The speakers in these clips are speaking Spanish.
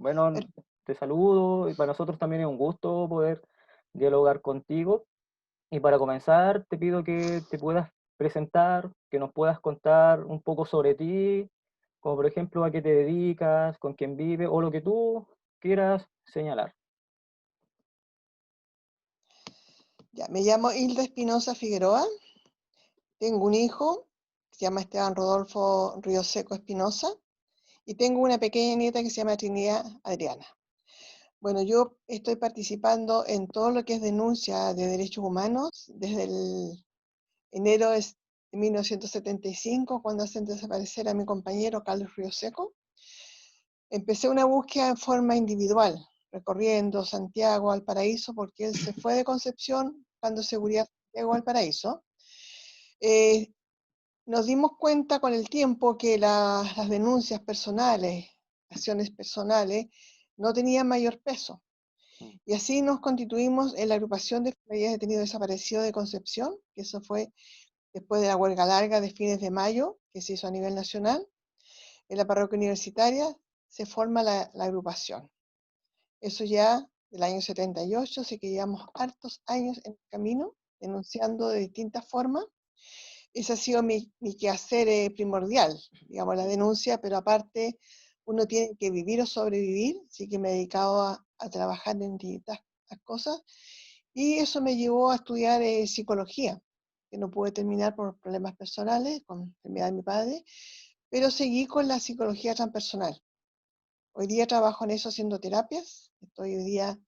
Bueno, Per- te saludo y para nosotros también es un gusto poder dialogar contigo. Y para comenzar, te pido que te puedas presentar, que nos puedas contar un poco sobre ti, como por ejemplo a qué te dedicas, con quién vives o lo que tú quieras señalar. Ya, me llamo Hilda Espinosa Figueroa, tengo un hijo que se llama Esteban Rodolfo Río Seco Espinosa y tengo una pequeña nieta que se llama Trinidad Adriana. Bueno, yo estoy participando en todo lo que es denuncia de derechos humanos desde el enero de 1975, cuando hacen desaparecer a mi compañero Carlos Río Seco. Empecé una búsqueda en forma individual, recorriendo Santiago, Valparaíso, porque él se fue de Concepción cuando Seguridad llegó a Valparaíso. Eh, Nos dimos cuenta con el tiempo que las denuncias personales, acciones personales, no tenían mayor peso. Mm. Y así nos constituimos en la agrupación de familias de detenidos desaparecidos de Concepción, que eso fue después de la huelga larga de fines de mayo, que se hizo a nivel nacional. En la parroquia universitaria se forma la agrupación. Eso ya del año 78, así que llevamos hartos años en el camino, denunciando de distintas formas. Ese ha sido mi quehacer primordial, digamos, la denuncia, pero aparte uno tiene que vivir o sobrevivir, así que me he dedicado a trabajar en distintas cosas. Y eso me llevó a estudiar psicología, que no pude terminar por problemas personales, con la enfermedad de mi padre, pero seguí con la psicología transpersonal. Hoy día trabajo en eso haciendo terapias. Estoy hoy día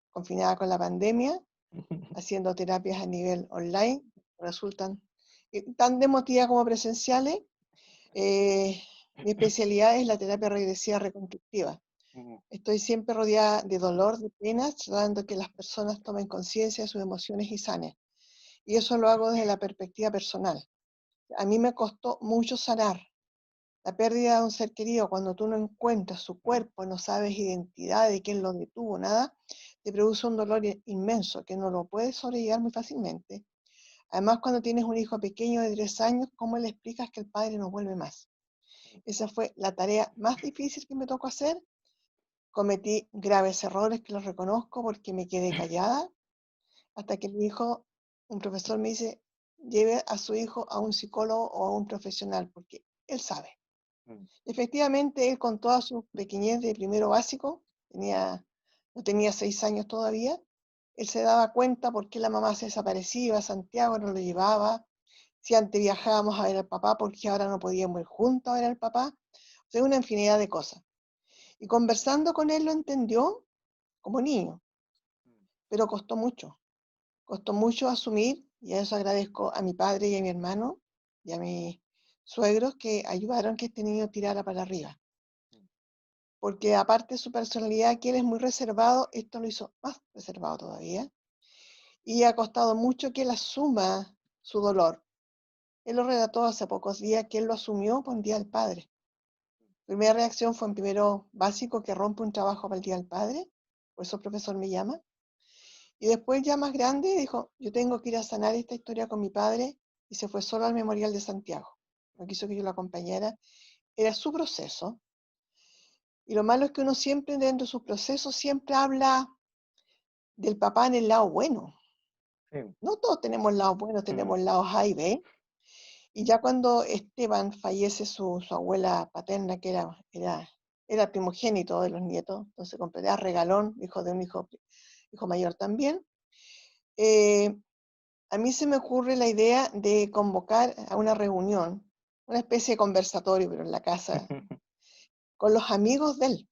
confinada con la pandemia, haciendo terapias a nivel online. Resultan tan demotivas como presenciales. Mi especialidad es la terapia regresiva reconstructiva. Mm. Estoy siempre rodeada de dolor, de penas, tratando que las personas tomen conciencia de sus emociones y sanen. Y eso lo hago desde la perspectiva personal. A mí me costó mucho sanar. La pérdida de un ser querido, cuando tú no encuentras su cuerpo, no sabes identidad de quién lo detuvo, nada, te produce un dolor inmenso que no lo puedes sobrellevar muy fácilmente. Además, cuando tienes un hijo pequeño de 3 años, ¿cómo le explicas que el padre no vuelve más? Esa fue la tarea más difícil que me tocó hacer. Cometí graves errores que los reconozco porque me quedé callada hasta que mi hijo, un profesor me dice, lleve a su hijo a un psicólogo o a un profesional porque él sabe. Mm. Efectivamente, él con toda su pequeñez de primero básico, no tenía 6 años todavía, él se daba cuenta por qué la mamá se desaparecía, iba a Santiago, no lo llevaba, si antes viajábamos a ver al papá, por qué ahora no podíamos ir juntos a ver al papá, o sea, una infinidad de cosas. Y conversando con él lo entendió como niño, pero costó mucho asumir, y a eso agradezco a mi padre y a mi hermano y a mis suegros que ayudaron que este niño tirara para arriba. Porque aparte de su personalidad, que él es muy reservado, esto lo hizo más reservado todavía, y ha costado mucho que él asuma su dolor. Él lo relató hace pocos días que él lo asumió por el Día del Padre. Primera reacción fue en primero básico que rompe un trabajo para el Día del Padre, por eso el profesor me llama, y después ya más grande dijo, yo tengo que ir a sanar esta historia con mi padre, y se fue solo al Memorial de Santiago. No quiso que yo lo acompañara, era su proceso, y lo malo es que uno siempre dentro de sus procesos siempre habla del papá en el lado bueno. Sí. No todos tenemos lados buenos, Mm. tenemos lados A y B. Y ya cuando Esteban fallece su abuela paterna, que era primogénito de los nietos, entonces completaba regalón, hijo de un hijo mayor también, eh, a mí se me ocurre la idea de convocar a una reunión, una especie de conversatorio, pero en la casa, con los amigos de él.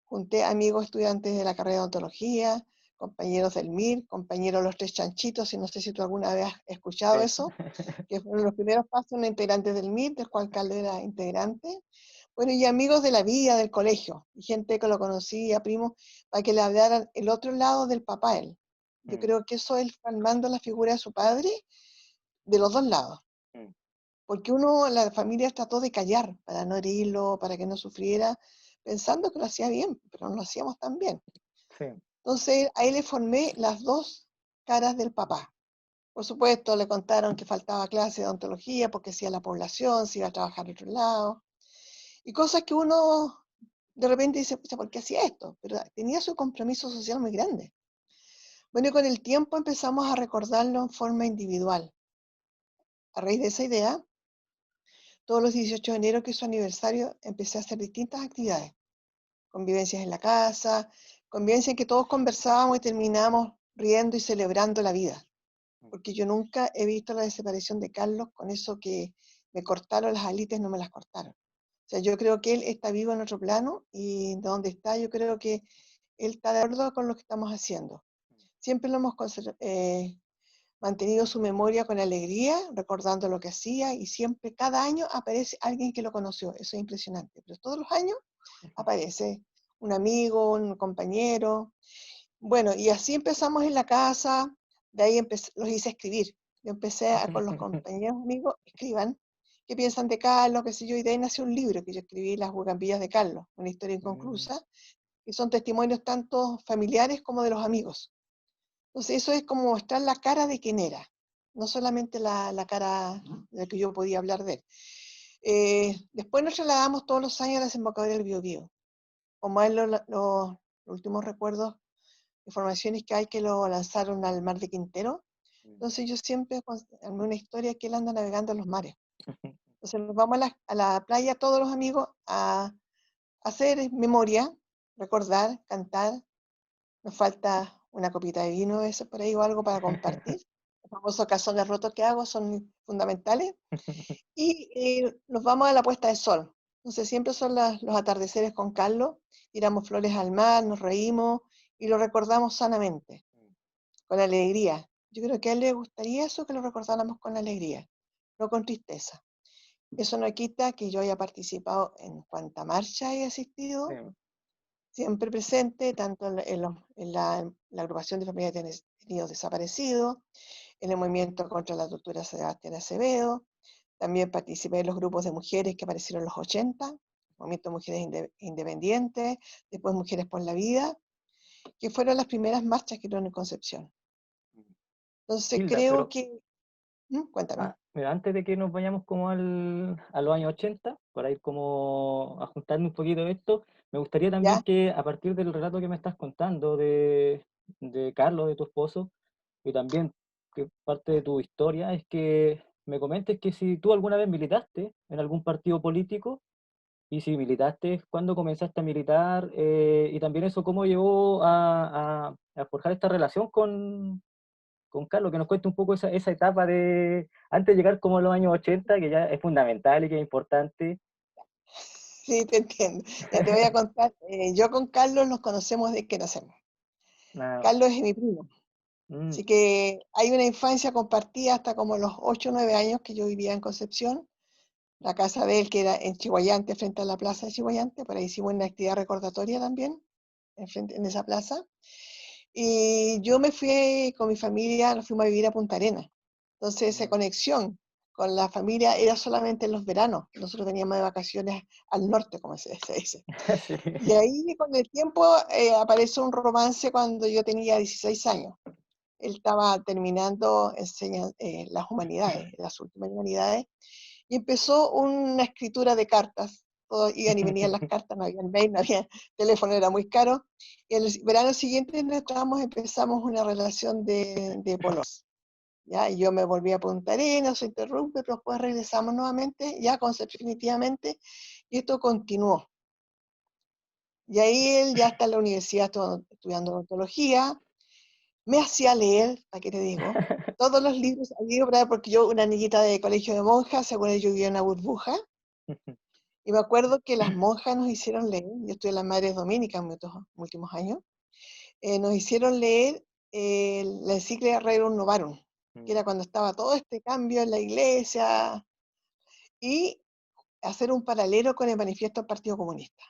Junté amigos estudiantes de la carrera de odontología, compañeros del MIR, compañeros de los Tres Chanchitos, y no sé si tú alguna vez has escuchado Sí. eso, que fueron los primeros pasos, una integrante del MIR, del cual Caldo era integrante. Bueno, y amigos de la vida, del colegio, y gente que lo conocía, primos, para que le hablaran el otro lado del papá él. Yo Mm. creo que eso él formando la figura de su padre de los dos lados, Mm. porque uno, la familia trató de callar para no herirlo, para que no sufriera, pensando que lo hacía bien, pero no lo hacíamos tan bien. Sí. Entonces ahí le formé las dos caras del papá. Por supuesto, le contaron que faltaba clase de odontología porque hacía la población, se iba a trabajar a otro lado, y cosas que uno de repente dice, pucha, ¿por qué hacía esto? Pero tenía su compromiso social muy grande. Bueno, y con el tiempo empezamos a recordarlo en forma individual. A raíz de esa idea, todos los 18 de enero, que es su aniversario, empecé a hacer distintas actividades. Convivencias en la casa, convivencias en que todos conversábamos y terminábamos riendo y celebrando la vida. Porque yo nunca he visto la desaparición de Carlos con eso que me cortaron las alitas, no me las cortaron. O sea, yo creo que él está vivo en otro plano y donde está, yo creo que él está de acuerdo con lo que estamos haciendo. Siempre lo hemos mantenido su memoria con alegría, recordando lo que hacía y siempre, cada año aparece alguien que lo conoció. Eso es impresionante. Pero todos los años aparece un amigo, un compañero. Bueno, y así empezamos en la casa, de ahí los hice escribir. Yo empecé con los compañeros amigos, escriban, qué piensan de Carlos, qué sé yo, y de ahí nació un libro que yo escribí, Las Bugambillas de Carlos, una historia inconclusa, y son testimonios tanto familiares como de los amigos. Entonces eso es como mostrar la cara de quién era, no solamente la cara de la que yo podía hablar de él. Después nos trasladamos todos los años a la desembocadura del Biobío. Como es los últimos recuerdos, informaciones que hay que lo lanzaron al mar de Quintero. Entonces yo siempre armé una historia que él anda navegando en los mares. Entonces nos vamos a la playa todos los amigos a hacer memoria, recordar, cantar. Nos falta una copita de vino eso por ahí o algo para compartir. Los famosos calzones rotos que hago son fundamentales. Y nos vamos a la puesta de sol. Entonces siempre son los atardeceres con Carlos, tiramos flores al mar, nos reímos y lo recordamos sanamente, con alegría. Yo creo que a él le gustaría eso, que lo recordáramos con alegría, no con tristeza. Eso no quita que yo haya participado en cuanta marcha he asistido, siempre presente, tanto en la agrupación de familias de detenidos desaparecidos, en el movimiento contra la tortura Sebastián Acevedo. También participé en los grupos de mujeres que aparecieron en los 80, Movimiento de Mujeres Independientes, después Mujeres por la Vida, que fueron las primeras marchas que hicieron en Concepción. Entonces Hilda, creo pero que... Cuéntame. mira, antes de que nos vayamos como a los años 80, para ir como ajustando un poquito esto, me gustaría también ¿Ya? que a partir del relato que me estás contando de Carlos, de tu esposo, y también que parte de tu historia, es que me comentes que si tú alguna vez militaste en algún partido político, y si militaste, ¿cuándo comenzaste a militar? Y también eso, ¿cómo llevó a forjar esta relación con Carlos? Que nos cuente un poco esa etapa de antes de llegar como a los años 80, que ya es fundamental y que es importante. Sí, te entiendo. Ya te voy a contar. Yo con Carlos nos conocemos desde que nacemos. Nada. Carlos es mi primo. Mm, Así que hay una infancia compartida hasta como los 8 o 9 años que yo vivía en Concepción. La casa de él, que era en Chihuayante, frente a la plaza de Chihuayante. Por ahí hicimos una actividad recordatoria también, en esa plaza. Y yo me fui con mi familia, nos fuimos a vivir a Punta Arenas. Entonces esa conexión con la familia era solamente en los veranos. Nosotros veníamos de vacaciones al norte, como se dice. sí. Y ahí con el tiempo apareció un romance cuando yo tenía 16 años. Él estaba terminando las humanidades, las últimas humanidades, y empezó una escritura de cartas. Todo, iban y venían las cartas, no había mail, no había teléfono, era muy caro. Y el verano siguiente empezamos una relación de polos. ¿Ya? Y yo me volví a Punta Arenas, se interrumpe, pero después regresamos nuevamente, ya definitivamente, y esto continuó. Y ahí él ya está en la universidad estudiando odontología, me hacía leer, ¿para qué te digo? Todos los libros, porque yo, una niñita de colegio de monjas, según yo vivía en una burbuja, y me acuerdo que las monjas nos hicieron leer, yo estuve en las Madres Dominicas en mis últimos años, nos hicieron leer la encíclica Rerum Novarum, que era cuando estaba todo este cambio en la iglesia, y hacer un paralelo con el manifiesto del Partido Comunista.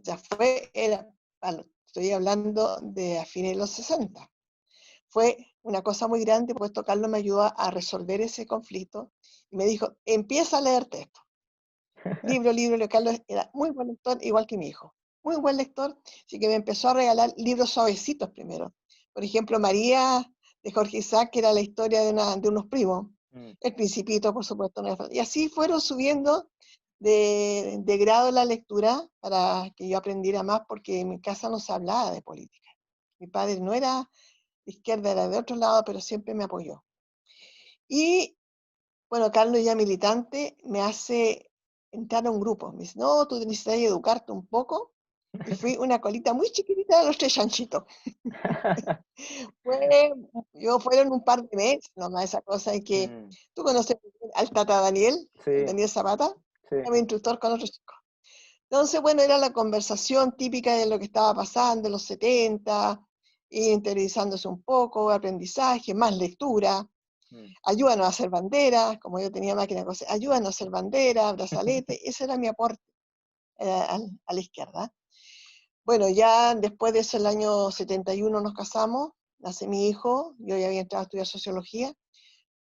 Ya estoy hablando de a fines de los 60. Fue una cosa muy grande, puesto Carlos me ayudó a resolver ese conflicto y me dijo, empieza a leerte esto. Libro, Carlos era muy buen lector, igual que mi hijo. Muy buen lector, así que me empezó a regalar libros suavecitos primero. Por ejemplo, María de Jorge Isaac, que era la historia de unos primos. El Principito, por supuesto. Y así fueron subiendo de grado en la lectura para que yo aprendiera más, porque en mi casa no se hablaba de política. Mi padre no era de izquierda, era de otro lado, pero siempre me apoyó. Y bueno, Carlos, ya militante, me hace entrar a un grupo. Me dice, no, tú necesitas educarte un poco. Y fui una colita muy chiquitita de los tres chanchitos. Fueron un par de meses nomás esa cosa, y que Mm, tú conoces al Tata Daniel, el sí, Daniel Zapata, sí, era mi instructor con otros chicos. Entonces, bueno, era la conversación típica de lo que estaba pasando en los 70, y interiorizándose un poco, aprendizaje, más lectura. mm. Ayúdanos a hacer banderas, como yo tenía máquina de coser, ayúdanos a hacer banderas, brazalete, ese era mi aporte a la izquierda. Bueno, ya después de eso, el año 71 nos casamos, nace mi hijo, yo ya había entrado a estudiar sociología,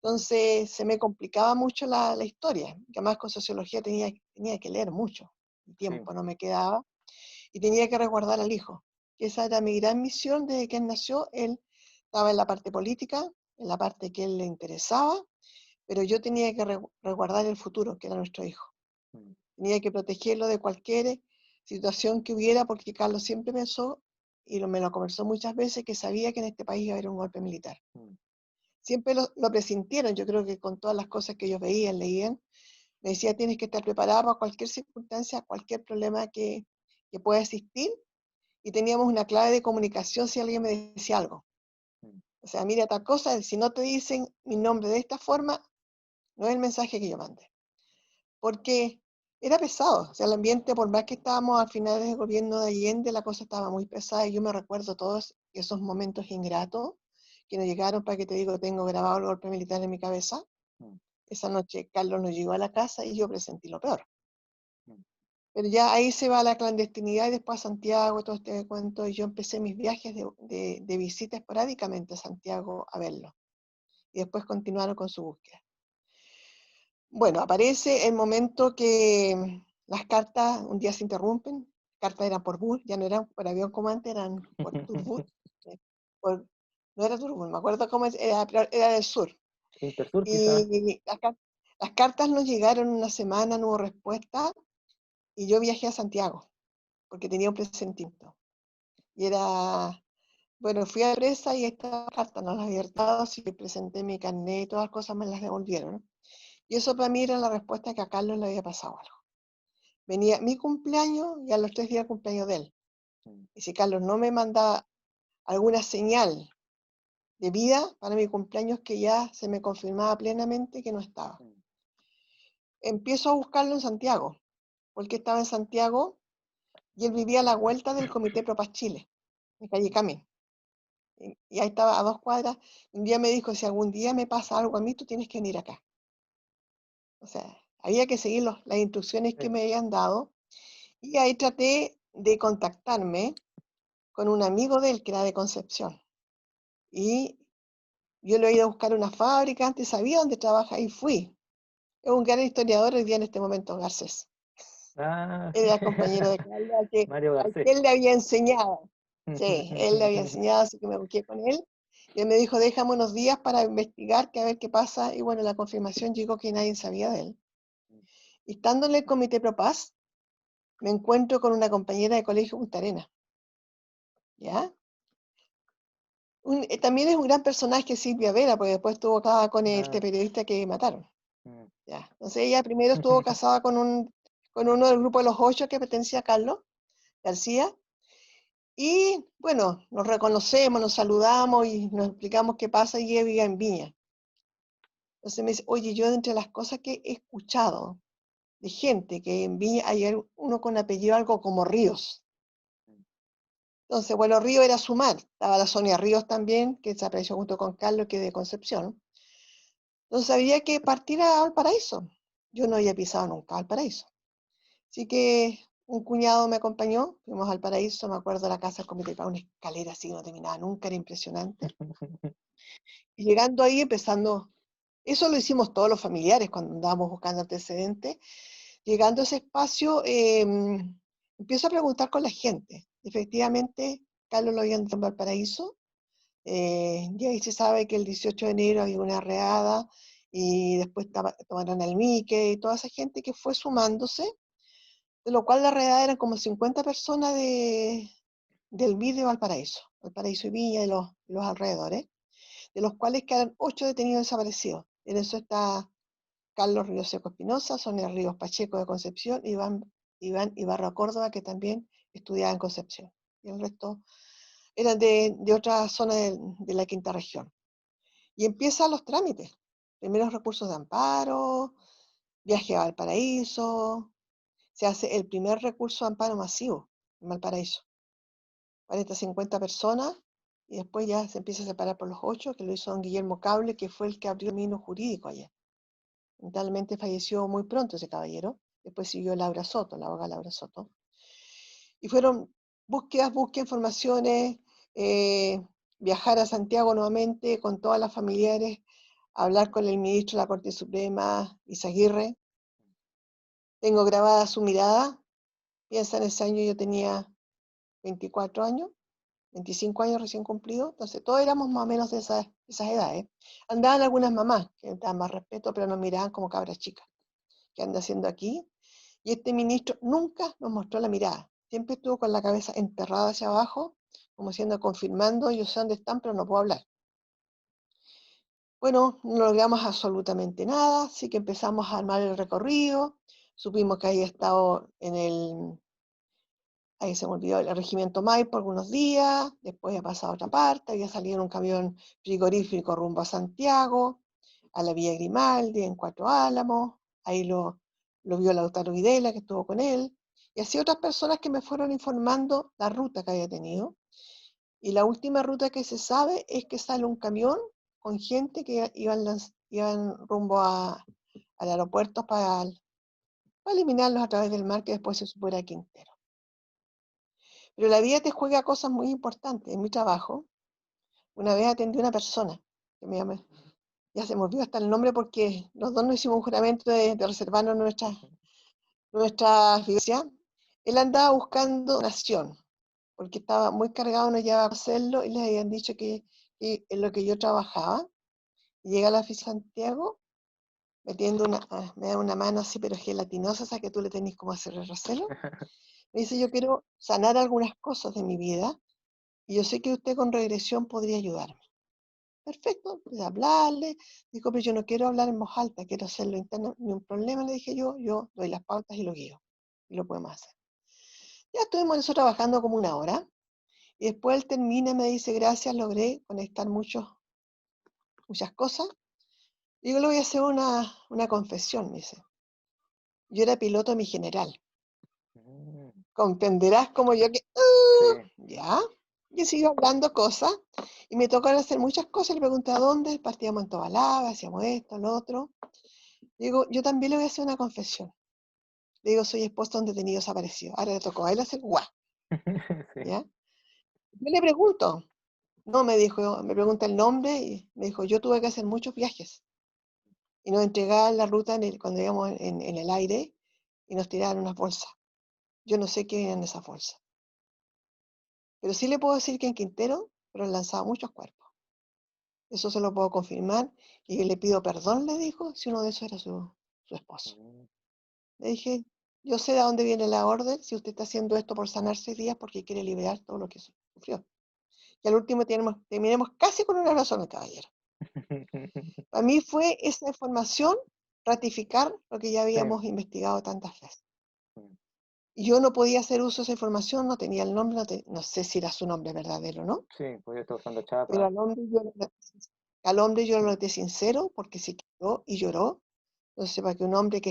entonces se me complicaba mucho la historia, que además con sociología tenía que leer mucho, el Sí, tiempo no me quedaba, y tenía que resguardar al hijo. Esa era mi gran misión desde que él nació. Él estaba en la parte política, en la parte que él le interesaba, pero yo tenía que resguardar el futuro, que era nuestro hijo. mm, Tenía que protegerlo de cualquier situación que hubiera, porque Carlos siempre pensó, y me lo conversó muchas veces, que sabía que en este país iba a haber un golpe militar. mm, Siempre lo presintieron, yo creo que con todas las cosas que ellos veían, leían, me decía, tienes que estar preparado para cualquier circunstancia, cualquier problema que pueda existir, y teníamos una clave de comunicación si alguien me decía algo. mm, O sea, mira tal cosa, si no te dicen mi nombre de esta forma, no es el mensaje que yo mande. Porque era pesado, o sea, el ambiente, por más que estábamos a finales del gobierno de Allende, la cosa estaba muy pesada, y yo me recuerdo todos esos momentos ingratos que nos llegaron. Para que te digo, tengo grabado el golpe militar en mi cabeza. mm, Esa noche Carlos nos llegó a la casa y yo presentí lo peor. mm. Pero ya ahí se va a la clandestinidad, y después a Santiago, todo este cuento, y yo empecé mis viajes de visita esporádicamente a Santiago a verlo. Y después continuaron con su búsqueda. Bueno, aparece el momento que las cartas un día se interrumpen. Las cartas eran por bus, ya no eran por avión como antes, eran por turbus. eh, por- no era turbus, me acuerdo cómo era, pero era del sur. Intersur quizás. Y las cartas nos llegaron una semana, no hubo respuesta, y yo viajé a Santiago, porque tenía un presentimiento. Y era, bueno, fui a presa, y estas cartas no las había dado, así que presenté mi carnet y todas las cosas me las devolvieron. Y eso para mí era la respuesta, que a Carlos le había pasado algo. Venía mi cumpleaños y a los 3 días el cumpleaños de él. Mm, Y si Carlos no me mandaba alguna señal de vida para mi cumpleaños, que ya se me confirmaba plenamente que no estaba. mm. Empiezo a buscarlo en Santiago, porque estaba en Santiago y él vivía a la vuelta del Comité Pro Paz Chile, en calle Cami. Y ahí estaba a 2 cuadras. Un día me dijo, si algún día me pasa algo a mí, tú tienes que venir acá. O sea, había que seguir las instrucciones que Sí. me habían dado. Y ahí traté de contactarme con un amigo de él que era de Concepción. Y yo lo he ido a buscar a una fábrica, antes sabía dónde trabaja y fui. Es un gran historiador hoy día en este momento, Garcés. Ah, Él era compañero de Carlos, Mario al Garcés. que él le había enseñado. Sí, él le había enseñado, así que me busqué con él. Y él me dijo, déjame unos días para investigar, que a ver qué pasa. Y bueno, la confirmación llegó que nadie sabía de él. Y estando en el Comité Pro Paz, me encuentro con una compañera de colegio Punta Arenas, ¿ya? También es un gran personaje Silvia Vera, porque después estuvo casada con este Ah, periodista que mataron. mm. ¿Ya? Entonces ella primero estuvo casada con uno del grupo de los 8 que pertenecía a Carlos García. Y bueno, nos reconocemos, nos saludamos y nos explicamos qué pasa, y ella vive en Viña. Entonces me dice, oye, yo entre las cosas que he escuchado de gente que en Viña hay uno con apellido algo como Ríos. Entonces, bueno, Ríos era Sumar, estaba la Sonia Ríos también, que desapareció junto con Carlos, que es de Concepción. Entonces había que partir a Valparaíso. Yo no había pisado nunca Valparaíso. Así que un cuñado me acompañó, fuimos al Paraíso, me acuerdo de la casa del comité, para una escalera así que no terminaba nunca, era impresionante. Y llegando ahí, empezando, eso lo hicimos todos los familiares cuando andábamos buscando antecedentes. Llegando a ese espacio, empiezo a preguntar con la gente. Efectivamente, Carlos lo habían en Valparaíso. Y ahí se sabe que el 18 de enero hay una reada y después tomaron al Mique y toda esa gente que fue sumándose, de lo cual la realidad eran como 50 personas del BID de Valparaíso, Valparaíso y Viña y los alrededores, de los cuales quedan 8 detenidos desaparecidos. En eso está Carlos Ríos Seco Espinosa, Sonia Ríos Pacheco de Concepción, Iván Ibarra Córdoba, que también estudiaba en Concepción. Y el resto eran de otra zona de la quinta región. Y empiezan los trámites. Primeros recursos de amparo, viaje a Valparaíso, se hace el primer recurso de amparo masivo en Valparaíso. 40, 50 personas, y después ya se empieza a separar por los 8, que lo hizo don Guillermo Cable, que fue el que abrió el camino jurídico allá. Lamentablemente falleció muy pronto ese caballero. Después siguió Laura Soto, la abogada Laura Soto. Y fueron búsquedas, informaciones, viajar a Santiago nuevamente con todas las familiares, hablar con el ministro de la Corte Suprema, Izaguirre. Tengo grabada su mirada. Piensa, en ese año yo tenía 24 años, 25 años recién cumplidos, entonces todos éramos más o menos de esas edades. Andaban algunas mamás que daban más respeto, pero nos miraban como cabras chicas. ¿Qué anda haciendo aquí? Y este ministro nunca nos mostró la mirada. Siempre estuvo con la cabeza enterrada hacia abajo, como siendo confirmando, yo sé dónde están, pero no puedo hablar. Bueno, no logramos absolutamente nada, así que empezamos a armar el recorrido. Supimos que había estado ahí se me olvidó, el regimiento Maipo algunos días, después había pasado a otra parte, había salido en un camión frigorífico rumbo a Santiago, a la Villa Grimaldi, en Cuatro Álamos, ahí lo vio Lautaro Videla, que estuvo con él, y así otras personas que me fueron informando la ruta que había tenido. Y la última ruta que se sabe es que sale un camión con gente que iban rumbo al aeropuerto para eliminarlos a través del mar, que después se supo era Quintero. Pero la vida te juega cosas muy importantes. En mi trabajo, una vez atendí a una persona, que me llama, ya se me olvidó hasta el nombre porque los dos nos hicimos un juramento de reservarnos nuestra vivencia. Él andaba buscando donación, porque estaba muy cargado, no llevaba a hacerlo, y les habían dicho que en lo que yo trabajaba, y llega a la oficina de Santiago, metiendo me da una mano así, pero gelatinosa, esa que tú le tenés como hacer el recelo. Me dice, yo quiero sanar algunas cosas de mi vida, y yo sé que usted con regresión podría ayudarme. Perfecto, pues hablarle. Dijo, pero yo no quiero hablar en voz alta, quiero hacerlo interno, ni un problema, le dije yo doy las pautas y lo guío. Y lo podemos hacer. Ya estuvimos en eso trabajando como una hora. Y después él termina y me dice, gracias, logré conectar muchas cosas. Digo, le voy a hacer una confesión, me dice. Yo era piloto de mi general. Mm, Comprenderás como yo que, sí. ya. Y sigo hablando cosas. Y me tocó hacer muchas cosas. Le pregunté a dónde, partíamos en Tobalaba, hacíamos esto, lo otro. Digo, yo también le voy a hacer una confesión. Le digo, soy esposa de un detenido desaparecido. Ahora le tocó a él hacer guau, Sí. ¿ya? Yo le pregunto, no, me dijo, me pregunta el nombre y me dijo, yo tuve que hacer muchos viajes. Y nos entregaban la ruta cuando íbamos en el aire y nos tiraban unas bolsas. Yo no sé qué vienen en esas bolsas. Pero sí le puedo decir que en Quintero fueron lanzados muchos cuerpos. Eso se lo puedo confirmar. Y le pido perdón, le dijo, si uno de esos era su esposo. Mm, Le dije, yo sé de dónde viene la orden, si usted está haciendo esto por sanar 6 días porque quiere liberar todo lo que sufrió. Y al último terminemos casi con una razón, el caballero. Para mí fue esa información ratificar lo que ya Sí. habíamos investigado tantas veces. Mm, Y yo no podía hacer uso de esa información, no tenía el nombre, no sé si era su nombre verdadero, ¿no? sí, pues yo estoy usando Pero chapa. al hombre yo lo noté sincero porque se quedó y lloró. Entonces, para que un hombre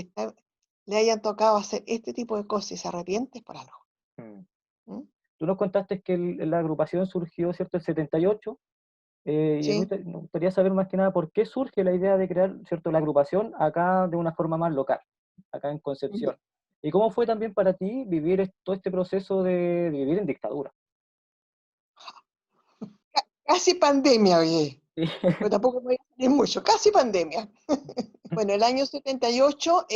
le hayan tocado hacer este tipo de cosas y se arrepiente es por algo. Mm. ¿Mm? Tú nos contaste que la agrupación surgió, ¿cierto?, el 78, y Sí. nos gustaría saber más que nada por qué surge la idea de crear, ¿cierto?, la agrupación acá de una forma más local, acá en Concepción. ¿Y cómo fue también para ti vivir todo este proceso de vivir en dictadura? Casi pandemia, oye. Sí. Pero tampoco voy a decir mucho, casi pandemia. Bueno, el año 78,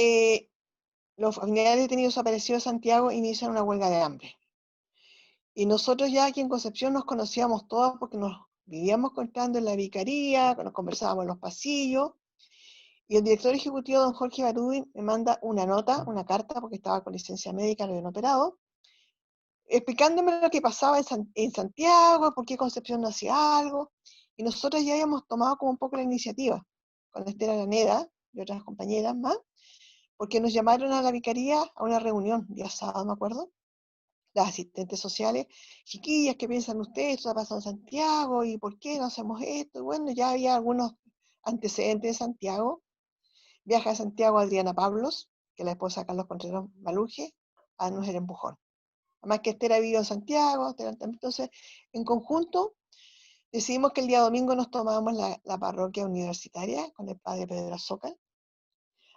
los familiares detenidos desaparecidos de Santiago inician una huelga de hambre. Y nosotros ya aquí en Concepción nos conocíamos todas porque nos vivíamos contando en la vicaría, nos conversábamos en los pasillos. Y el director ejecutivo, don Jorge Barudi, me manda una nota, una carta, porque estaba con licencia médica, lo habían operado, explicándome lo que pasaba en Santiago, por qué Concepción no hacía algo. Y nosotros ya habíamos tomado como un poco la iniciativa, con Estela Araneda y otras compañeras más, porque nos llamaron a la vicaría a una reunión, día sábado, me acuerdo, las asistentes sociales, chiquillas, ¿qué piensan ustedes? Esto ha pasado en Santiago, ¿y por qué no hacemos esto? Y bueno, ya había algunos antecedentes de Santiago. Viaja a Santiago Adriana Pablos, que es la esposa de Carlos Contreras Maluje, a darnos el empujón. Además que Estela vivió en Santiago, entonces, en conjunto, decidimos que el día domingo nos tomábamos la parroquia universitaria con el padre Pedro Azócar.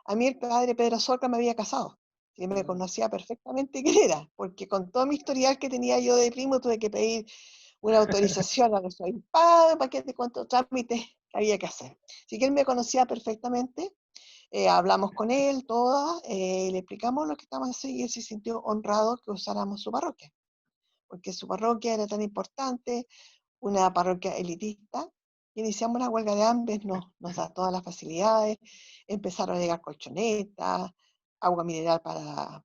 A mí el padre Pedro Azócar me había casado, y me conocía perfectamente quién era, porque con todo mi historial que tenía yo de primo tuve que pedir una autorización a nuestro padre, para que te cuántos trámites había que hacer. Así que él me conocía perfectamente, hablamos con él, todas, le explicamos lo que estábamos haciendo y él se sintió honrado que usáramos su parroquia, porque su parroquia era tan importante, una parroquia elitista. Iniciamos la huelga de hambre, nos da todas las facilidades, empezaron a llegar colchonetas, agua mineral para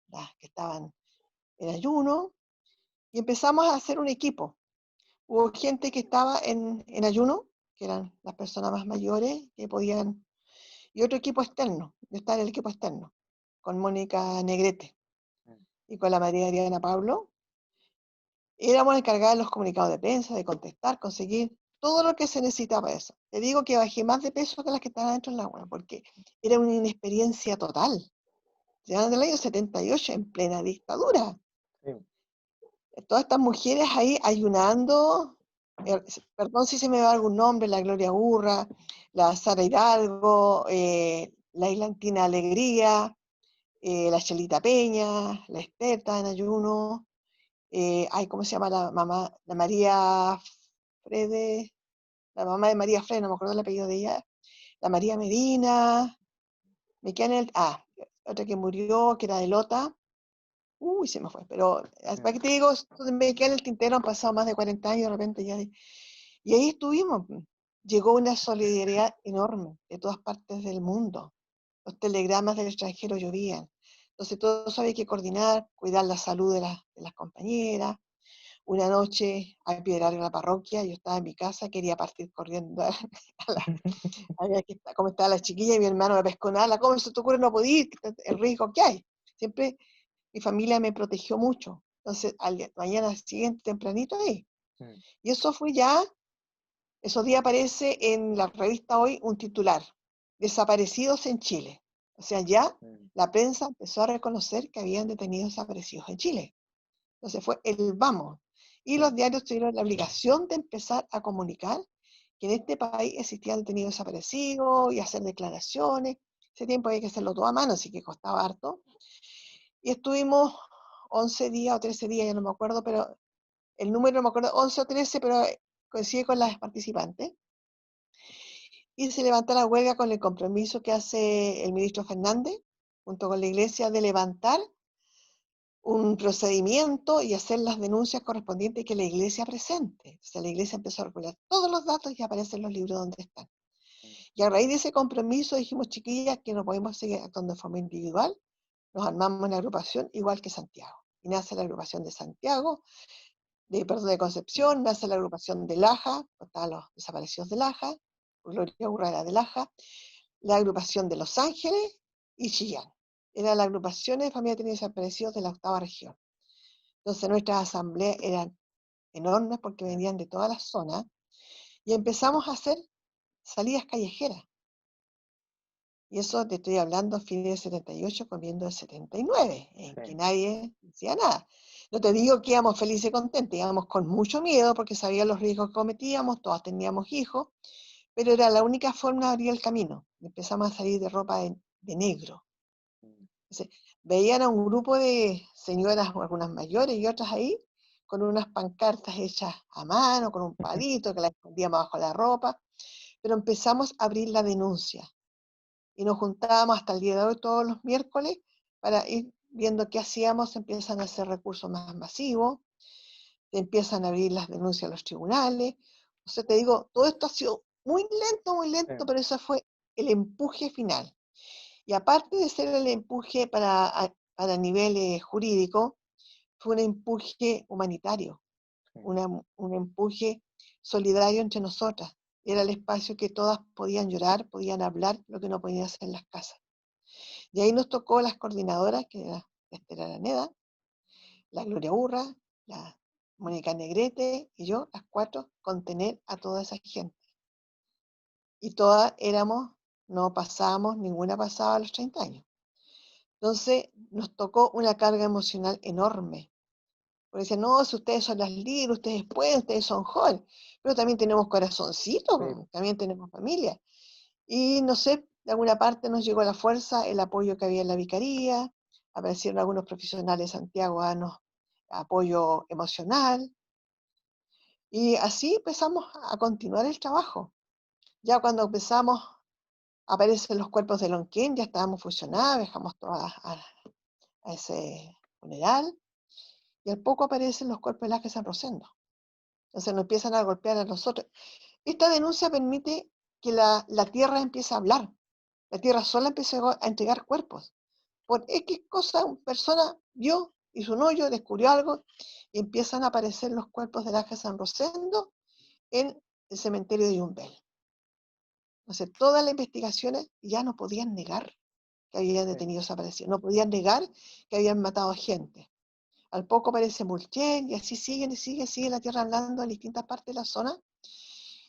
las que estaban en ayuno, y empezamos a hacer un equipo. Hubo gente que estaba en ayuno, que eran las personas más mayores que podían, y otro equipo externo, yo estaba en el equipo externo, con Mónica Negrete y con la María Adriana Pablo. Éramos encargados de los comunicados de prensa, de contestar, conseguir todo lo que se necesitaba para eso. Te digo que bajé más de peso que las que estaban dentro del agua, porque era una inexperiencia total. Ya en el año 78, en plena dictadura. Sí. Todas estas mujeres ahí ayunando, perdón si se me va algún nombre, la Gloria Urra, la Sara Hidalgo, la Islantina Alegría, la Chelita Peña, la Esteta en ayuno, ay, ¿cómo se llama la mamá? La María Frede, la mamá de María Frede, no me acuerdo el apellido de ella, la María Medina, me queda en otra que murió, que era de Lota, uy, se me fue, pero para que te digo, me queda en el tintero, han pasado más de 40 años, de repente ya, y ahí estuvimos, llegó una solidaridad enorme de todas partes del mundo, los telegramas del extranjero llovían, entonces todos había que coordinar, cuidar la salud de las compañeras. Una noche al piedrario de la parroquia, yo estaba en mi casa, quería partir corriendo a ver cómo estaba la chiquilla y mi hermano me pescó nada, ¿cómo se te ocurre no poder ir? El riesgo que hay. Siempre mi familia me protegió mucho. Entonces, mañana siguiente, tempranito ahí. Y eso fue ya, esos días aparece en la revista Hoy un titular, desaparecidos en Chile. O sea, ya la prensa empezó a reconocer que habían detenidos desaparecidos en Chile. Entonces fue el vamos. Y los diarios tuvieron la obligación de empezar a comunicar que en este país existían detenidos desaparecidos y hacer declaraciones. Ese tiempo había que hacerlo todo a mano, así que costaba harto. Y estuvimos 11 días o 13 días, ya no me acuerdo, pero el número no me acuerdo, 11 o 13, pero coincide con las participantes. Y se levantó la huelga con el compromiso que hace el ministro Fernández, junto con la iglesia, de levantar un procedimiento y hacer las denuncias correspondientes que la iglesia presente. O sea, la iglesia empezó a recopilar todos los datos y aparecen los libros donde están. Y a raíz de ese compromiso dijimos, chiquillas, que no podemos seguir actuando de forma individual, nos armamos en agrupación igual que Santiago. Y nace la agrupación de Santiago, de Concepción, nace la agrupación de Laja, estaban los desaparecidos de Laja, Gloria Urrera de Laja, la agrupación de Los Ángeles y Chillán. Eran las agrupaciones de familias de desaparecidos de la 8ª región. Entonces nuestras asambleas eran enormes porque venían de todas las zonas y empezamos a hacer salidas callejeras. Y eso te estoy hablando a fines del 78, comiendo del 79, en que nadie decía nada. No te digo que íbamos felices y contentos, íbamos con mucho miedo porque sabíamos los riesgos que cometíamos, todas teníamos hijos, pero era la única forma de abrir el camino. Empezamos a salir de ropa de negro. Entonces, veían a un grupo de señoras, algunas mayores y otras ahí, con unas pancartas hechas a mano, con un palito que las escondíamos bajo la ropa, pero empezamos a abrir la denuncia y nos juntábamos hasta el día de hoy todos los miércoles para ir viendo qué hacíamos. Se empiezan a hacer recursos más masivos, se empiezan a abrir las denuncias a los tribunales. O sea, te digo, todo esto ha sido muy lento, pero eso fue el empuje final. Y aparte de ser el empuje para nivel jurídico, fue un empuje humanitario, sí, un empuje solidario entre nosotras. Era el espacio que todas podían llorar, podían hablar, lo que no podían hacer en las casas. Y ahí nos tocó las coordinadoras, que era la Esther Araneda, la Gloria Urra, la Mónica Negrete y yo, las cuatro, contener a toda esa gente. Y todas éramos, no pasábamos, ninguna pasaba a los 30 años. Entonces nos tocó una carga emocional enorme. Porque decían, no, si ustedes son las líderes, ustedes pueden, ustedes son jóvenes, pero también tenemos sí, corazoncito, también tenemos familia. Y no sé, de alguna parte nos llegó la fuerza, el apoyo que había en la vicaría, aparecieron algunos profesionales de Santiago a darnos apoyo emocional, y así empezamos a continuar el trabajo. Ya cuando empezamos, aparecen los cuerpos de Lonquén, ya estábamos fusionados, dejamos todas a ese funeral, y al poco aparecen los cuerpos de Laje San Rosendo. Entonces nos empiezan a golpear a nosotros. Esta denuncia permite que la tierra empiece a hablar. La tierra sola empieza a entregar cuerpos. Por X cosa, una persona vio, hizo un hoyo, descubrió algo, y empiezan a aparecer los cuerpos de Laje San Rosendo en el cementerio de Yumbel. Entonces, todas las investigaciones ya no podían negar que habían sí. detenido desaparecidos, no podían negar que habían matado a gente. Al poco aparece Mulchen y así siguen y sigue la tierra hablando en distintas partes de la zona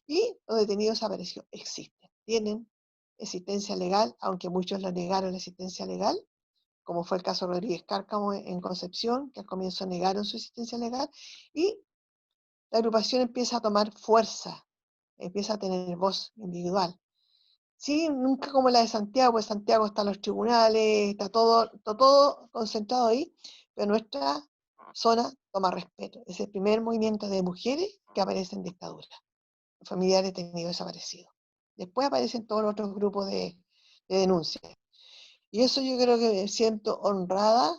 y los detenidos desaparecidos existen, tienen existencia legal, aunque muchos lo negaron la existencia legal, como fue el caso de Rodríguez Cárcamo en Concepción, que al comienzo negaron su existencia legal, y la agrupación empieza a tomar fuerza, empieza a tener voz individual. Sí, nunca como la de Santiago, pues Santiago están los tribunales, está todo concentrado ahí, pero nuestra zona toma respeto. Es el primer movimiento de mujeres que aparece en dictadura, familiares detenidos desaparecidos. Después aparecen todos los otros grupos de denuncia. Y eso yo creo que me siento honrada,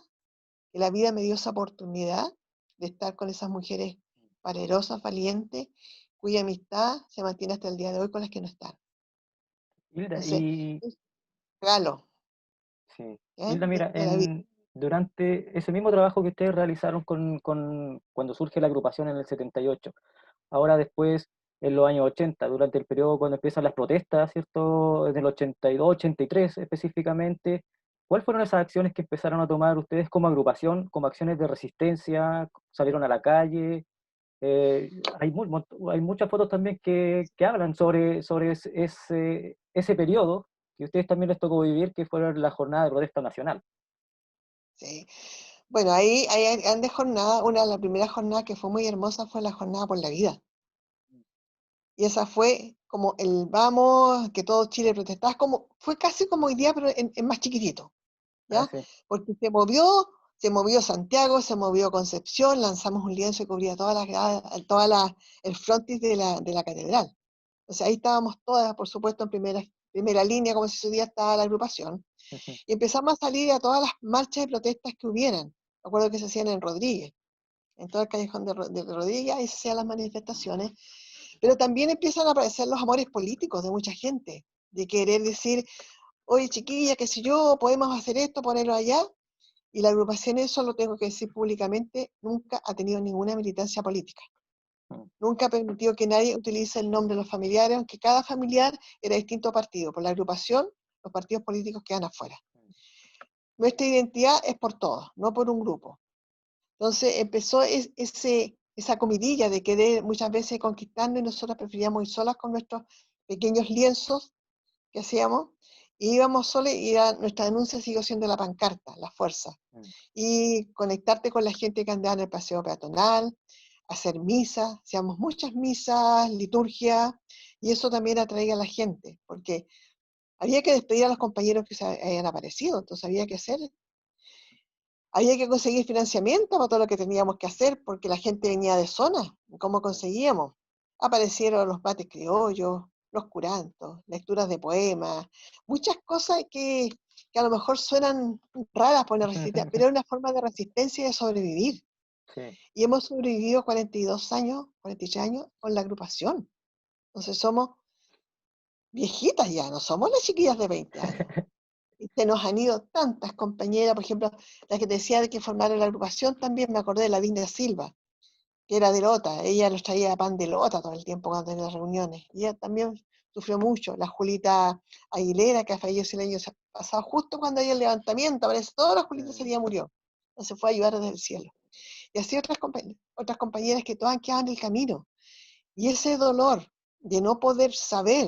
que la vida me dio esa oportunidad de estar con esas mujeres valerosas, valientes, cuya amistad se mantiene hasta el día de hoy con las que no están. Hilda, Entonces, es un regalo, sí. ¿ya? Hilda, mira, De la vida. durante ese mismo trabajo que ustedes realizaron cuando surge la agrupación en el 78, ahora después, en los años 80, durante el periodo cuando empiezan las protestas, ¿cierto? En el 82, 83 específicamente, ¿cuáles fueron esas acciones que empezaron a tomar ustedes como agrupación, como acciones de resistencia? ¿Salieron a la calle? Hay muchas fotos también que hablan sobre ese periodo que a ustedes también les tocó vivir, que fue la jornada de protesta nacional. Sí. Bueno, ahí hay grandes jornadas. Una de las primeras jornadas que fue muy hermosa fue la jornada por la vida. Y esa fue como el vamos, que todo Chile protestaba, como, fue casi como hoy día, pero en más chiquitito, Ah, ¿ya? sí. Porque se movió Santiago, se movió Concepción, lanzamos un lienzo que cubría el frontis de la catedral. O sea, ahí estábamos todas, por supuesto, en primera línea, como si su día estaba la agrupación. Ujú. Y empezamos a salir a todas las marchas y protestas que hubieran. Me acuerdo que se hacían en Rodríguez, en todo el callejón de Rodríguez, ahí se hacían las manifestaciones. Pero también empiezan a aparecer los amores políticos de mucha gente, de querer decir, oye chiquilla, qué sé yo, podemos hacer esto, ponerlo allá. Y la agrupación, eso lo tengo que decir públicamente, nunca ha tenido ninguna militancia política. Mm. Nunca ha permitido que nadie utilice el nombre de los familiares, aunque cada familiar era distinto partido. Por la agrupación, los partidos políticos quedan afuera. Nuestra identidad es por todos, no por un grupo. Entonces empezó esa comidilla de querer muchas veces conquistando y nosotros preferíamos ir solas con nuestros pequeños lienzos que hacíamos y íbamos solas y nuestra denuncia siguió siendo la pancarta, la fuerza. Mm. Y conectarte con la gente que andaba en el paseo peatonal, hacer misas, hacíamos muchas misas, liturgia, y eso también atraía a la gente, porque había que despedir a los compañeros que se habían aparecido, entonces había que conseguir financiamiento para todo lo que teníamos que hacer, porque la gente venía de zona. ¿Cómo conseguíamos? Aparecieron los mates criollos, los curantos, lecturas de poemas, muchas cosas que a lo mejor suenan raras por la resistencia, pero es una forma de resistencia y de sobrevivir. Sí. Y hemos sobrevivido 42 años, 43 años con la agrupación. Entonces somos viejitas ya, no somos las chiquillas de 20 años. Y se nos han ido tantas compañeras, por ejemplo, la que te decía de que formaron la agrupación, también me acordé de la Vinda Silva, que era de Lota, ella los traía pan de Lota todo el tiempo cuando tenía las reuniones. Y ella también sufrió mucho. La Julita Aguilera, que falleció el año pasado, justo cuando había el levantamiento, parece toda la Julita ese día murió. Entonces fue a ayudar desde el cielo. Y así otras compañeras que todas quedaban en el camino. Y ese dolor de no poder saber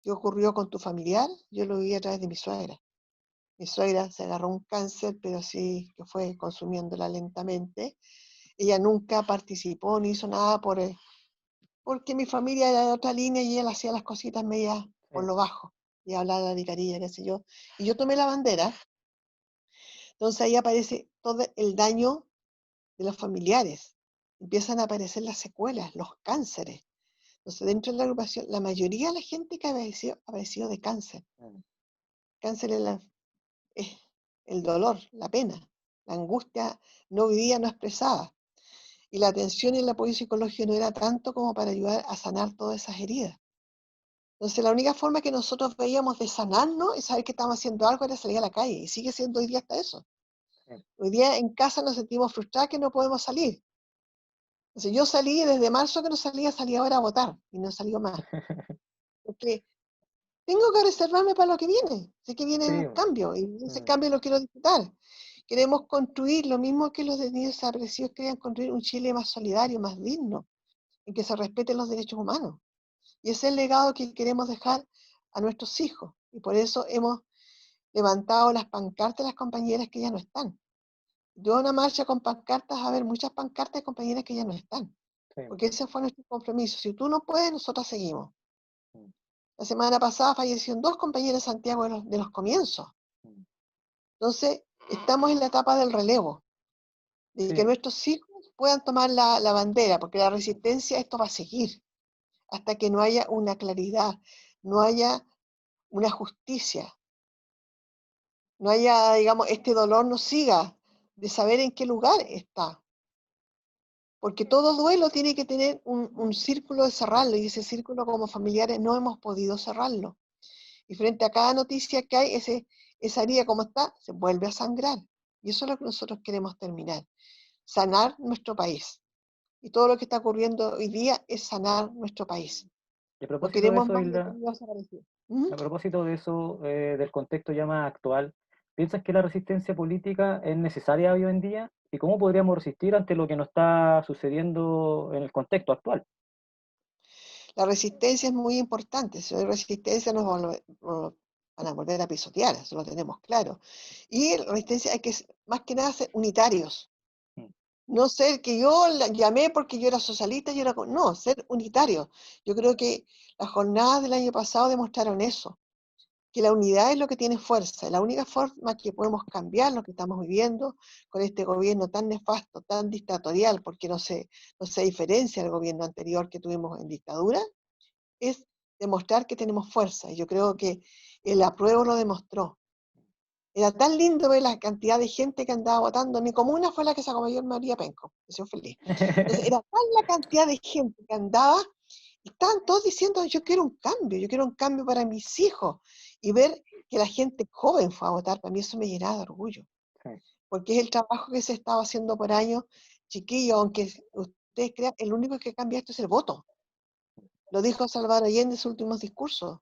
qué ocurrió con tu familiar, yo lo viví a través de mi suegra. Mi suegra se agarró un cáncer, pero sí que fue consumiéndola lentamente. Ella nunca participó ni hizo nada porque mi familia era de otra línea y ella hacía las cositas medias por Sí, lo bajo. Y hablaba de la vicaría, qué sé yo. Y yo tomé la bandera. Entonces ahí aparece todo el daño de los familiares. Empiezan a aparecer las secuelas, los cánceres. Entonces dentro de la agrupación, la mayoría de la gente que ha padecido de cáncer. mm, Cáncer es el dolor, la pena, la angustia no vivida, no expresada. Y la atención y el apoyo psicológico no era tanto como para ayudar a sanar todas esas heridas. Entonces, la única forma que nosotros veíamos de sanarnos es saber que estamos haciendo algo, era salir a la calle. Y sigue siendo hoy día hasta eso. sí. Hoy día en casa nos sentimos frustrados que no podemos salir. Entonces, yo salí desde marzo que no salía, salí ahora a votar y no salió más. Porque tengo que reservarme para lo que viene. Sé que viene Sí, un cambio y ese mm, cambio lo quiero disfrutar. Queremos construir lo mismo que los detenidos desaparecidos querían construir un Chile más solidario, más digno, en que se respeten los derechos humanos. Y ese es el legado que queremos dejar a nuestros hijos. Y por eso hemos levantado las pancartas de las compañeras que ya no están. Yo a una marcha con pancartas, a ver, muchas pancartas de compañeras que ya no están. sí, Porque ese fue nuestro compromiso. Si tú no puedes, nosotros seguimos. mm, La semana pasada fallecieron 2 compañeras de Santiago de los comienzos. mm, Entonces, estamos en la etapa del relevo, de que sí. nuestros hijos puedan tomar la bandera, porque la resistencia, esto va a seguir, hasta que no haya una claridad, no haya una justicia, no haya, digamos, este dolor no siga de saber en qué lugar está. Porque todo duelo tiene que tener un círculo de cerrarlo, y ese círculo como familiares no hemos podido cerrarlo. Y frente a cada noticia que hay, esa herida como está, se vuelve a sangrar. Y eso es lo que nosotros queremos terminar, sanar nuestro país. Y todo lo que está ocurriendo hoy día es sanar nuestro país. Y a No propósito de queremos eso, más Hilda, detenidos desaparecidos. ¿Mm? a propósito de eso, del contexto ya más actual, ¿piensas que la resistencia política es necesaria hoy en día? ¿Y cómo podríamos resistir ante lo que nos está sucediendo en el contexto actual? La resistencia es muy importante. Si no hay resistencia, nos van a volver a pisotear, eso lo tenemos claro. Y la resistencia hay que, más que nada, ser unitarios. Mm, No ser que yo la llamé porque yo era socialista y no, ser unitario. Yo creo que las jornadas del año pasado demostraron eso, que la unidad es lo que tiene fuerza. La única forma que podemos cambiar lo que estamos viviendo con este gobierno tan nefasto, tan dictatorial, porque no se diferencia del gobierno anterior que tuvimos en dictadura, es demostrar que tenemos fuerza. Y yo creo que el apruebo lo demostró. Era tan lindo ver la cantidad de gente que andaba votando. Mi comuna fue la que sacó mayor María Penco. Me hizo feliz. Entonces, era tan la cantidad de gente que andaba y estaban todos diciendo, yo quiero un cambio para mis hijos. Y ver que la gente joven fue a votar, para mí eso me llenaba de orgullo. sí. Porque es el trabajo que se estaba haciendo por años, chiquillos, aunque ustedes crean, el único que cambia esto es el voto. Lo dijo Salvador Allende en sus últimos discursos.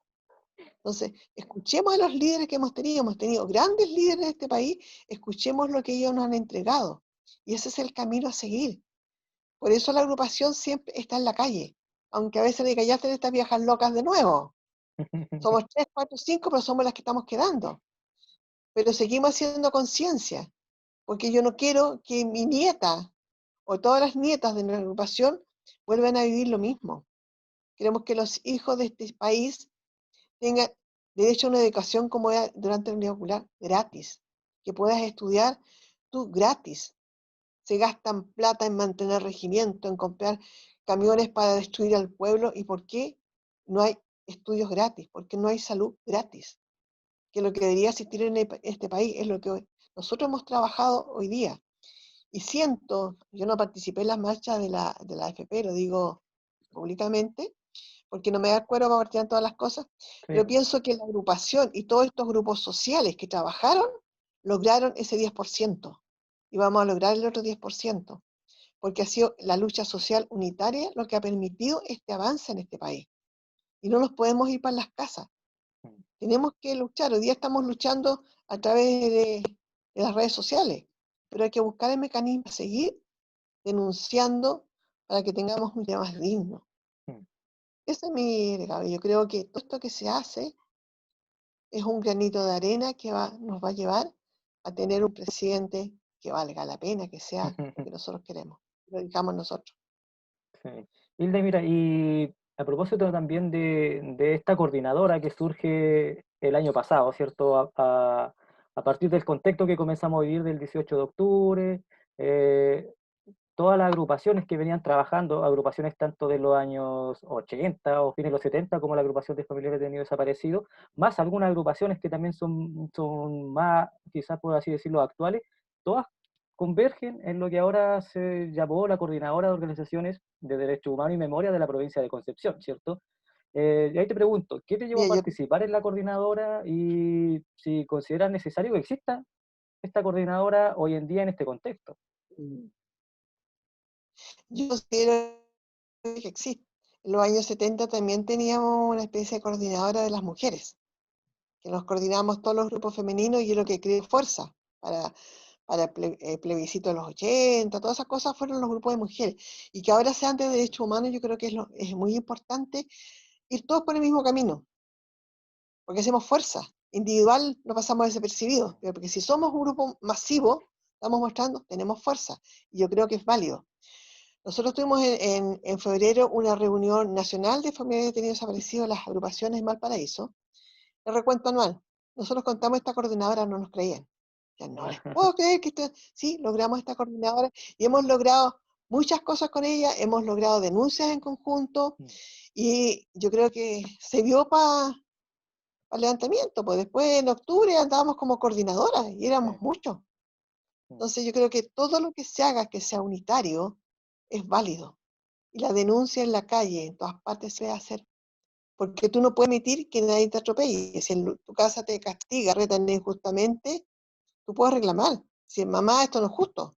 Entonces, escuchemos a los líderes que hemos tenido grandes líderes de este país, escuchemos lo que ellos nos han entregado. Y ese es el camino a seguir. Por eso la agrupación siempre está en la calle, aunque a veces diga, ya están estas viejas locas de nuevo. Somos 3, 4, 5, pero somos las que estamos quedando. Pero seguimos haciendo conciencia, porque yo no quiero que mi nieta o todas las nietas de nuestra agrupación vuelvan a vivir lo mismo. Queremos que los hijos de este país tenga derecho a una educación como era durante la Unidad Popular, gratis, que puedas estudiar tú gratis. Se gastan plata en mantener regimiento, en comprar camiones para destruir al pueblo. ¿Y por qué no hay estudios gratis? Porque no hay salud gratis, que lo que debería existir en este país es lo que nosotros hemos trabajado hoy día. Y siento, yo no participé en las marchas de la AFP, lo digo públicamente, porque no me da el cuero para partir en todas las cosas, Sí, pero pienso que la agrupación y todos estos grupos sociales que trabajaron lograron ese 10% y vamos a lograr el otro 10%, porque ha sido la lucha social unitaria lo que ha permitido este avance en este país. Y no nos podemos ir para las casas, mm, tenemos que luchar. Hoy día estamos luchando a través de las redes sociales, pero hay que buscar el mecanismo, seguir denunciando para que tengamos un día más digno. mm. Ese es mi legado. Yo creo que todo esto que se hace es un granito de arena que nos va a llevar a tener un presidente que valga la pena, que sea lo que nosotros queremos, lo digamos nosotros. Sí. Hilda, mira, y a propósito también de esta coordinadora que surge el año pasado, ¿cierto? A partir del contexto que comenzamos a vivir del 18 de octubre, eh, todas las agrupaciones que venían trabajando, agrupaciones tanto de los años 80 o fines de los 70, como la agrupación de familiares de niños desaparecidos, más algunas agrupaciones que también son más, quizás por así decirlo, actuales, todas convergen en lo que ahora se llamó la Coordinadora de Organizaciones de Derechos Humanos y Memoria de la provincia de Concepción, ¿cierto? Y ahí te pregunto, ¿qué te llevó a Mira, participar en la coordinadora y si consideras necesario que exista esta coordinadora hoy en día en este contexto? yo considero que existe. En los años 70 también teníamos una especie de coordinadora de las mujeres, que nos coordinamos todos los grupos femeninos y es lo que creó fuerza para el plebiscito de los 80, todas esas cosas fueron los grupos de mujeres. Y que ahora sean de derechos humanos, yo creo que es muy importante ir todos por el mismo camino, porque hacemos fuerza. Individual no pasamos desapercibidos, pero porque si somos un grupo masivo, estamos mostrando, tenemos fuerza. Y yo creo que es válido. Nosotros tuvimos en febrero una reunión nacional de familiares detenidos desaparecidos, las agrupaciones en Valparaíso, el recuento anual. Nosotros contamos esta coordinadora, no nos creían. Ya no les puedo creer que sí, logramos esta coordinadora y hemos logrado muchas cosas con ella, hemos logrado denuncias en conjunto y yo creo que se vio para el levantamiento, pues después en octubre andábamos como coordinadoras y éramos muchos. Entonces yo creo que todo lo que se haga que sea unitario es válido. Y la denuncia en la calle, en todas partes se debe hacer. Porque tú no puedes permitir que nadie te atropelle. Si en tu casa te castiga, retan injustamente, tú puedes reclamar. Si mamá, esto no es justo.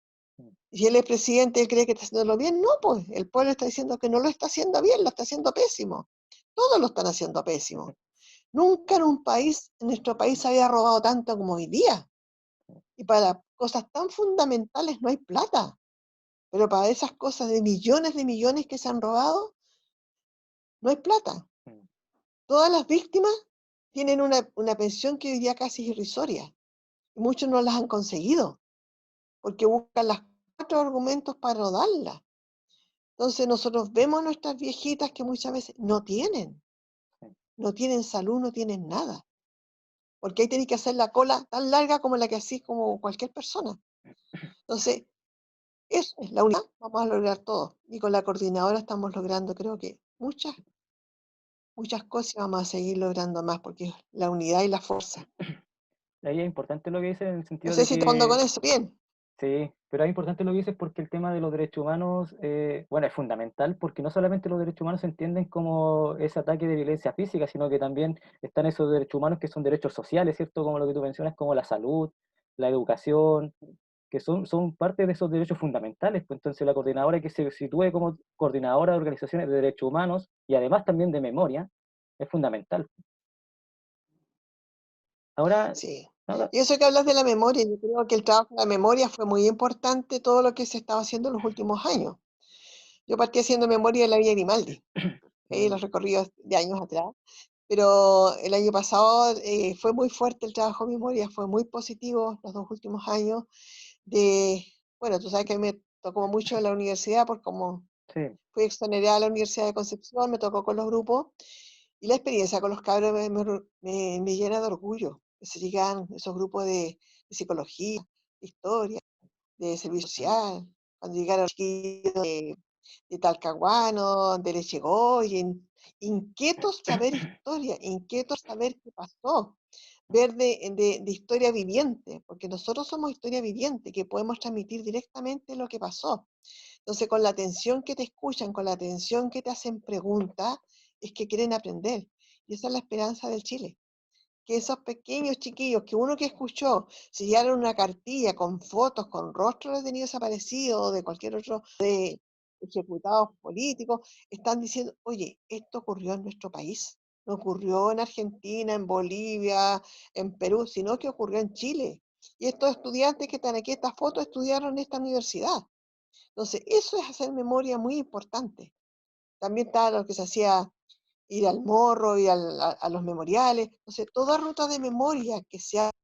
Y si él es presidente, él cree que está haciéndolo bien, no, pues el pueblo está diciendo que no lo está haciendo bien, lo está haciendo pésimo. Todos lo están haciendo pésimo. Nunca en un país, en nuestro país, se había robado tanto como hoy día. Y para cosas tan fundamentales no hay plata. Pero para esas cosas de millones que se han robado, no hay plata. Todas las víctimas tienen una pensión que hoy día casi es irrisoria. Y muchos no las han conseguido, porque buscan los 4 argumentos para no darla. Entonces nosotros vemos a nuestras viejitas que muchas veces no tienen salud, no tienen nada. Porque ahí tienen que hacer la cola tan larga como la que así como cualquier persona. Entonces, eso es la unidad, vamos a lograr todo. Y con la coordinadora estamos logrando, creo que muchas cosas y vamos a seguir logrando más, porque es la unidad y la fuerza. Ahí es importante lo que dices en el No sentido sé de si te respondo con que, eso. Bien. sí, pero es importante lo que dices porque el tema de los derechos humanos, bueno, es fundamental porque no solamente los derechos humanos se entienden como ese ataque de violencia física, sino que también están esos derechos humanos que son derechos sociales, ¿cierto? Como lo que tú mencionas, como la salud, la educación, que son parte de esos derechos fundamentales. Pues entonces la coordinadora que se sitúe como coordinadora de organizaciones de derechos humanos y además también de memoria, es fundamental. Ahora, Sí. ahora, Y eso que hablas de la memoria, yo creo que el trabajo de la memoria fue muy importante todo lo que se estaba haciendo en los últimos años. Yo partí haciendo memoria de la vida de Grimaldi, los mm, recorridos de años atrás, pero el año pasado fue muy fuerte el trabajo de memoria, fue muy positivo los 2 últimos años bueno, tú sabes que a mí me tocó mucho en la universidad, porque como sí. fui exonerada a la Universidad de Concepción, me tocó con los grupos, y la experiencia con los cabros me llena de orgullo. Que se llegan esos grupos de psicología, de historia, de servicio Mm. social, cuando llegaron los chiquillos de Talcahuano, de Lechegoyen, inquietos saber historia, inquietos saber qué pasó, ver de historia viviente, porque nosotros somos historia viviente, que podemos transmitir directamente lo que pasó. Entonces, con la atención que te escuchan, con la atención que te hacen preguntas, es que quieren aprender. Y esa es la esperanza del Chile. Que esos pequeños chiquillos, que uno que escuchó, se llevaron una cartilla con fotos, con rostros de detenidos desaparecidos o de cualquier otro, de ejecutados políticos, están diciendo, oye, esto ocurrió en nuestro país, no ocurrió en Argentina, en Bolivia, en Perú, sino que ocurrió en Chile. Y estos estudiantes que están aquí, estas fotos, estudiaron en esta universidad. Entonces, eso es hacer memoria muy importante. También está lo que se hacía ir al morro, ir a los memoriales. Entonces, toda ruta de memoria que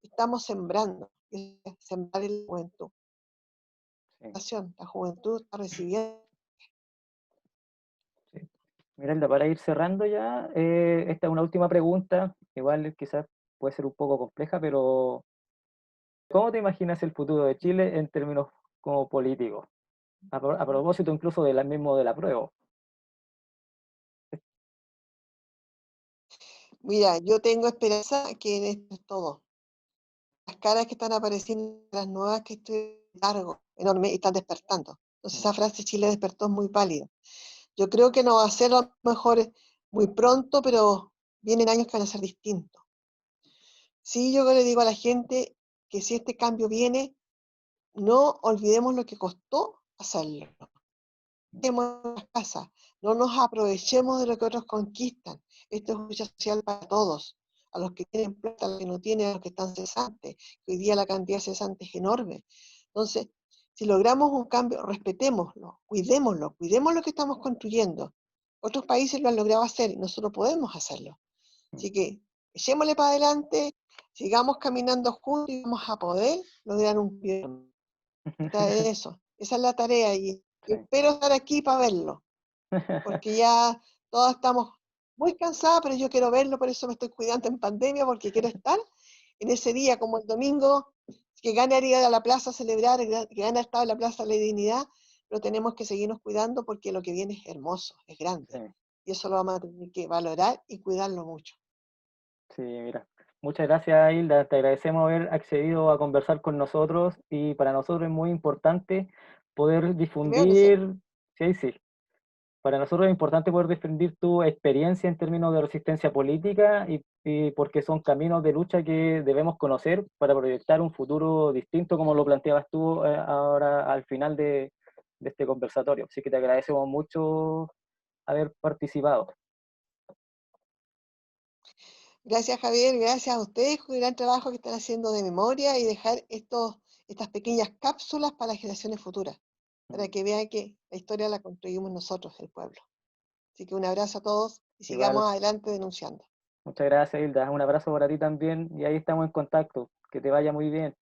estamos sembrando, es sembrar en la juventud. Sí, La juventud está recibiendo. sí. Miralda, para ir cerrando ya, esta es una última pregunta, igual quizás puede ser un poco compleja, pero ¿cómo te imaginas el futuro de Chile en términos como políticos? A propósito incluso de la mismo de la prueba. Mira, yo tengo esperanza que en esto es todo. Las caras que están apareciendo, las nuevas que estoy largo, enorme, y están despertando. Entonces Mm, esa frase Chile despertó es muy válida. Yo creo que no va a ser a lo mejor muy pronto, pero vienen años que van a ser distintos. Sí, yo le digo a la gente que si este cambio viene, no olvidemos lo que costó hacerlo. mm, Quedemos en las casas, no nos aprovechemos de lo que otros conquistan. Esto es lucha social para todos, a los que tienen plata, a los que no tienen, a los que están cesantes. Hoy día la cantidad de cesantes es enorme. Entonces, si logramos un cambio, respetémoslo, cuidemos lo que estamos construyendo. Otros países lo han logrado hacer y nosotros podemos hacerlo. mm. Así que echémosle para adelante, sigamos caminando juntos y vamos a poder lograr un cambio. Trata de eso. Esa es la tarea y Sí. espero estar aquí para verlo, porque ya todos estamos muy cansados, pero yo quiero verlo, por eso me estoy cuidando en pandemia, porque quiero estar en ese día como el domingo, que gane ir a la plaza a celebrar, que gane estar en la Plaza de la Dignidad, pero tenemos que seguirnos cuidando porque lo que viene es hermoso, es Sí, grande, y eso lo vamos a tener que valorar y cuidarlo mucho. sí, mira. Muchas gracias, Hilda. Te agradecemos haber accedido a conversar con nosotros y para nosotros es muy importante poder Primero que sea. difundir, sí, sí, para nosotros es importante poder difundir tu experiencia en términos de resistencia política y porque son caminos de lucha que debemos conocer para proyectar un futuro distinto como lo planteabas tú ahora al final de este conversatorio. Así que te agradecemos mucho haber participado. Gracias, Javier, gracias a ustedes por el gran trabajo que están haciendo de memoria y dejar estas pequeñas cápsulas para las generaciones futuras, para que vean que la historia la construimos nosotros, el pueblo. Así que un abrazo a todos y Igual, sigamos adelante denunciando. muchas gracias, Hilda. Un abrazo para ti también y ahí estamos en contacto. Que te vaya muy bien.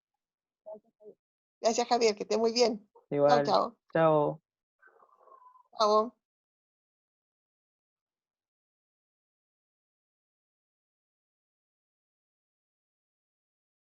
Gracias, Javier, que esté muy bien. Chao, Igual, chao. chao. Chao.